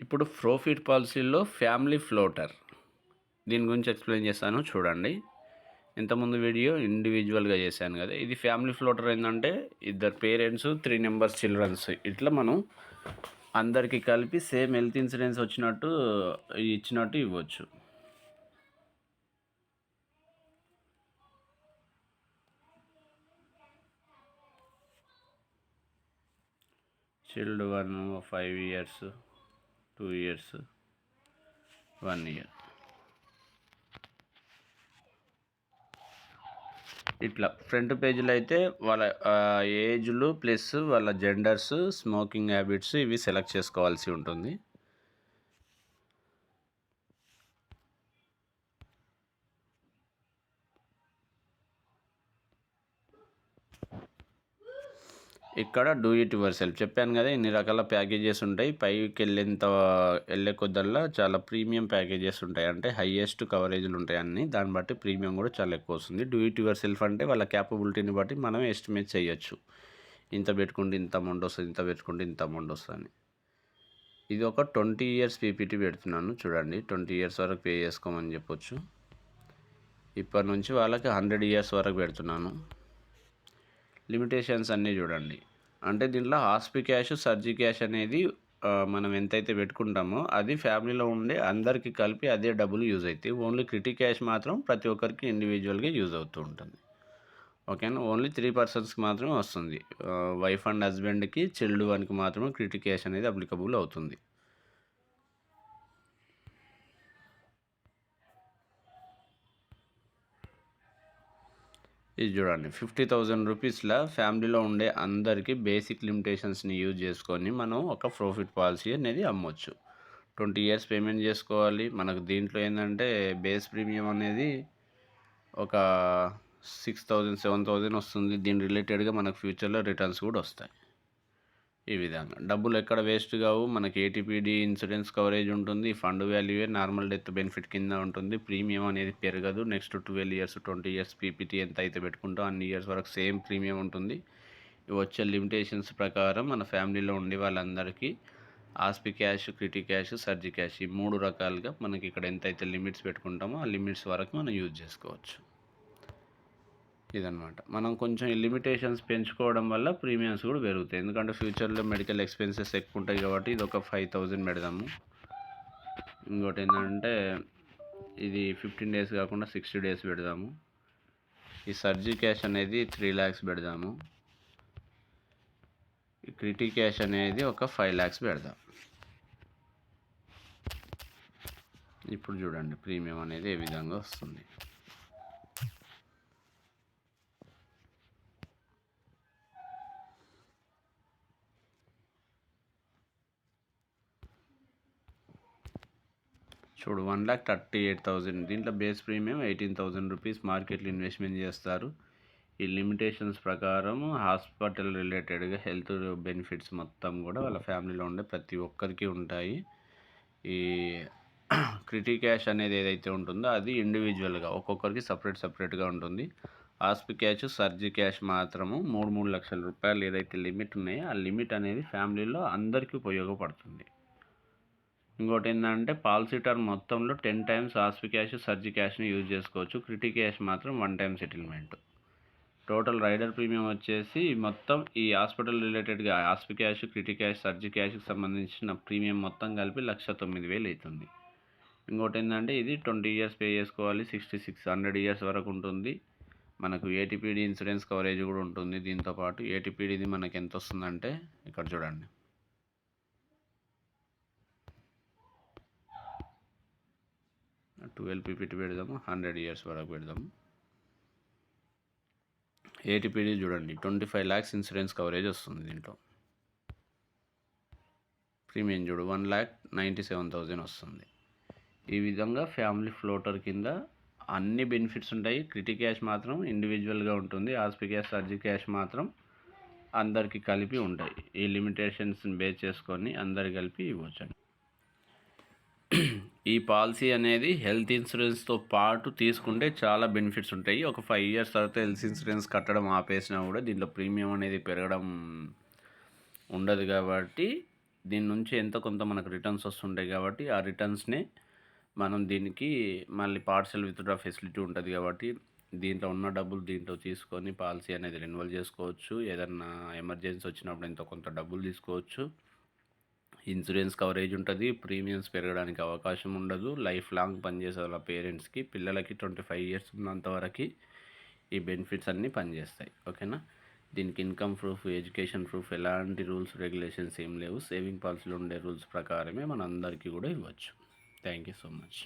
ఇప్పుడు ప్రోఫిట్ పాలసీలో family floater దీని గురించి ఎక్స్ప్లెయిన్ చేస్తాను చూడండి. ఇంతకుముందు వీడియో ఇండివిజువల్గా చేశాను కదా, ఇది ఫ్యామిలీ ఫ్లోటర్ ఏంటంటే ఇద్దరు పేరెంట్స్ 3 మెంబర్స్ చిల్డ్రన్స్ ఇట్లా మనం అందరికీ కలిపి సేమ్ హెల్త్ ఇన్సూరెన్స్ వచ్చినట్టు ఇచ్చినట్టు ఇవ్వచ్చు. చిల్డ్ 1 5 years 2 years 1 year ఇట్లా ఫ్రంట్ పేజీలో అయితే వాళ్ళ ఏజ్లు ప్లస్ వాళ్ళ జెండర్స్, స్మోకింగ్ హ్యాబిట్స్ ఇవి సెలెక్ట్ చేసుకోవాల్సి ఉంటుంది. ఇక్కడ డూ ఇట్ యువర్ సెల్ఫ్ చెప్పాను కదా, ఇన్ని రకాల ప్యాకేజెస్ ఉంటాయి. పైకి వెళ్ళే కొద్దల్లా చాలా ప్రీమియం ప్యాకేజెస్ ఉంటాయి, అంటే హైయెస్ట్ కవరేజ్లు ఉంటాయి అన్నీ. దాన్ని బట్టి ప్రీమియం కూడా చాలా ఎక్కువ వస్తుంది. డూ ఇట్ యువర్ సెల్ఫ్ అంటే వాళ్ళ క్యాపబిలిటీని బట్టి మనం ఎస్టిమేట్ చేయొచ్చు. ఇంత పెట్టుకుంటే ఇంత అమౌంట్ వస్తుంది, ఇంత పెట్టుకుంటే ఇంత అమౌంట్ వస్తుంది. ఇది ఒక 20 years పీపీటీ పెడుతున్నాను చూడండి. 20 years వరకు పే చేసుకోమని చెప్పొచ్చు. ఇప్పటి నుంచి వాళ్ళకి 100 years వరకు పెడుతున్నాను. లిమిటేషన్స్ అన్నీ చూడండి. అంటే దీంట్లో హాస్పి క్యాష్, సర్జీ క్యాష్ అనేది మనం ఎంతైతే పెట్టుకుంటామో అది ఫ్యామిలీలో ఉండే అందరికీ కలిపి అదే డబ్బులు యూజ్ అవుతాయి. ఓన్లీ క్రిటి క్యాష్ మాత్రం ప్రతి ఒక్కరికి ఇండివిజువల్గా యూజ్ అవుతూ ఉంటుంది. ఓకేనా, ఓన్లీ 3 personsకి మాత్రమే వస్తుంది. వైఫ్ అండ్ హస్బెండ్కి, చిల్డ్ వన్కి మాత్రమే క్రిటి క్యాష్ అనేది అప్లికబుల్ అవుతుంది. ఇది చూడండి, 50,000 రూపీస్లో ఫ్యామిలీలో ఉండే అందరికీ బేసిక్ లిమిటేషన్స్ని యూజ్ చేసుకొని మనం ఒక ప్రాఫిట్ పాలసీ అనేది అమ్మొచ్చు. 20 years పేమెంట్ చేసుకోవాలి. మనకు దీంట్లో ఏంటంటే బేస్ ప్రీమియం అనేది ఒక 6,000 7,000 వస్తుంది. దీని రిలేటెడ్గా మనకు ఫ్యూచర్లో రిటర్న్స్ కూడా వస్తాయి. ఈ విధంగా డబ్బులు ఎక్కడ వేస్ట్ కావు. మనకి ఏటీపీడీ ఇన్సూరెన్స్ కవరేజ్ ఉంటుంది. ఫండ్ వాల్యూయే నార్మల్ డెత్ బెనిఫిట్ కింద ఉంటుంది. ప్రీమియం అనేది పెరగదు. నెక్స్ట్ 12 years 20 years పీపీటీ ఎంత అయితే పెట్టుకుంటాం అన్ని ఇయర్స్ వరకు సేమ్ ప్రీమియం ఉంటుంది. వచ్చే లిమిటేషన్స్ ప్రకారం మన ఫ్యామిలీలో ఉండే వాళ్ళందరికీ ఆస్పి క్యాష్, క్రిటి క్యాష్, సర్జీ క్యాష్ ఈ 3 రకాలుగా మనకి ఇక్కడ ఎంతైతే లిమిట్స్ పెట్టుకుంటామో ఆ లిమిట్స్ వరకు మనం యూజ్ చేసుకోవచ్చు. ఇదనమాట. మనం కొంచెం ఈ లిమిటేషన్స్ పెంచుకోవడం వల్ల ప్రీమియమ్స్ కూడా పెరుగుతాయి. ఎందుకంటే ఫ్యూచర్లో మెడికల్ ఎక్స్పెన్సెస్ ఎక్కువ ఉంటాయి కాబట్టి ఇది ఒక 5,000 పెడదాము. ఇంకోటి ఏంటంటే ఇది 15 days కాకుండా 60 days పెడదాము. ఈ సర్జీ క్యాష్ అనేది 3 lakhs పెడదాము. ఈ క్రిటి క్యాష్ అనేది ఒక 5 lakhs పెడదాం. ఇప్పుడు చూడండి ప్రీమియం అనేది ఏ విధంగా వస్తుంది. చూడు 1,38,000. దీంట్లో బేస్ ప్రీమియం 18,000 రూపీస్. మార్కెట్లో ఇన్వెస్ట్మెంట్ చేస్తారు. ఈ లిమిటేషన్స్ ప్రకారం హాస్పిటల్ రిలేటెడ్గా హెల్త్ బెనిఫిట్స్ మొత్తం కూడా వాళ్ళ ఫ్యామిలీలో ఉండే ప్రతి ఒక్కరికి ఉంటాయి. ఈ క్రిటి క్యాష్ అనేది ఏదైతే ఉంటుందో అది ఇండివిజువల్గా ఒక్కొక్కరికి సపరేట్గా ఉంటుంది. హాస్పి క్యాష్, సర్జీ క్యాష్ మాత్రము 3 లక్షల రూపాయలు ఏదైతే లిమిట్ ఉన్నాయో ఆ లిమిట్ అనేది ఫ్యామిలీలో అందరికీ ఉపయోగపడుతుంది. ఇంకోటి ఏంటంటే పాలసీ టర్మ్ మొత్తంలో 10 times హాస్పి క్యాష్, సర్జీ క్యాష్ని యూజ్ చేసుకోవచ్చు. క్రిటి క్యాష్ మాత్రం 1 time settlement. Total rider premium వచ్చేసి మొత్తం ఈ హాస్పిటల్ రిలేటెడ్గా హాస్పి క్యాష్, క్రిటి క్యాష్, సర్జీ క్యాష్కి సంబంధించిన ప్రీమియం మొత్తం కలిపి 1,09,000 అవుతుంది. ఇంకోటి ఏంటంటే ఇది 20 years పే చేసుకోవాలి. 100 years వరకు ఉంటుంది. మనకు ఏటీపీడీ ఇన్సూరెన్స్ కవరేజ్ కూడా ఉంటుంది. దీంతోపాటు ఏటీపీడీది మనకి ఎంత వస్తుందంటే ఇక్కడ చూడండి, 12 పీపీటీ పెడదాము. 100 years వరకు పెడదాము. ఏటీపీడీ చూడండి 25 lakhs ఇన్సూరెన్స్ కవరేజ్ వస్తుంది. దీంట్లో ప్రీమియం చూడు 1,97,000 వస్తుంది. ఈ విధంగా ఫ్యామిలీ ఫ్లోటర్ కింద అన్ని బెనిఫిట్స్ ఉంటాయి. క్రిటి క్యాష్ మాత్రం ఇండివిజువల్గా ఉంటుంది. హాస్పి క్యాష్, సర్జీ క్యాష్ మాత్రం అందరికీ కలిపి ఉంటాయి. ఈ లిమిటేషన్స్ని బేస్ చేసుకొని అందరికి కలిపి ఇవ్వచ్చండి. ఈ పాలసీ అనేది హెల్త్ ఇన్సూరెన్స్తో పాటు తీసుకుంటే చాలా బెనిఫిట్స్ ఉంటాయి. ఒక 5 years తర్వాత హెల్త్ ఇన్సూరెన్స్ కట్టడం ఆపేసినా కూడా దీంట్లో ప్రీమియం అనేది పెరగడం ఉండదు కాబట్టి దీని నుంచి ఎంతో కొంత మనకు రిటర్న్స్ వస్తుంటాయి కాబట్టి ఆ రిటర్న్స్‌నే మనం దీనికి మళ్ళీ పార్షియల్ విత్‌డ్రా ఫెసిలిటీ ఉంటది కాబట్టి దీంట్లో ఉన్న డబ్బులు దీంట్లో తీసుకొని పాలసీ అనేది రెన్యువల్ చేసుకోవచ్చు. ఏదన్నా ఎమర్జెన్సీ వచ్చినప్పుడు ఎంతో కొంత డబ్బులు తీసుకోవచ్చు. ఇన్సూరెన్స్ కవరేజ్ ఉంటది. ప్రీమియమ్స్ పెరగడానికి అవకాశం ఉండదు. లైఫ్ లాంగ్ పనిచేసే వాళ్ళ పేరెంట్స్‌కి, పిల్లలకి 25 ఇయర్స్ ఉన్నంత వరకి ఈ బెనిఫిట్స్ అన్నీ పనిచేస్తాయి. ఓకేనా? దీనికి ఇన్‌కమ్ ప్రూఫ్, ఎడ్యుకేషన్ ప్రూఫ్ ఎలాంటి రూల్స్, రెగ్యులేషన్స్ ఏం లేవు. సేవింగ్ పాలసీలో ఉండే రూల్స్ ప్రకారమే మనందరికీ కూడా ఇవ్వచ్చు. Thank you so much.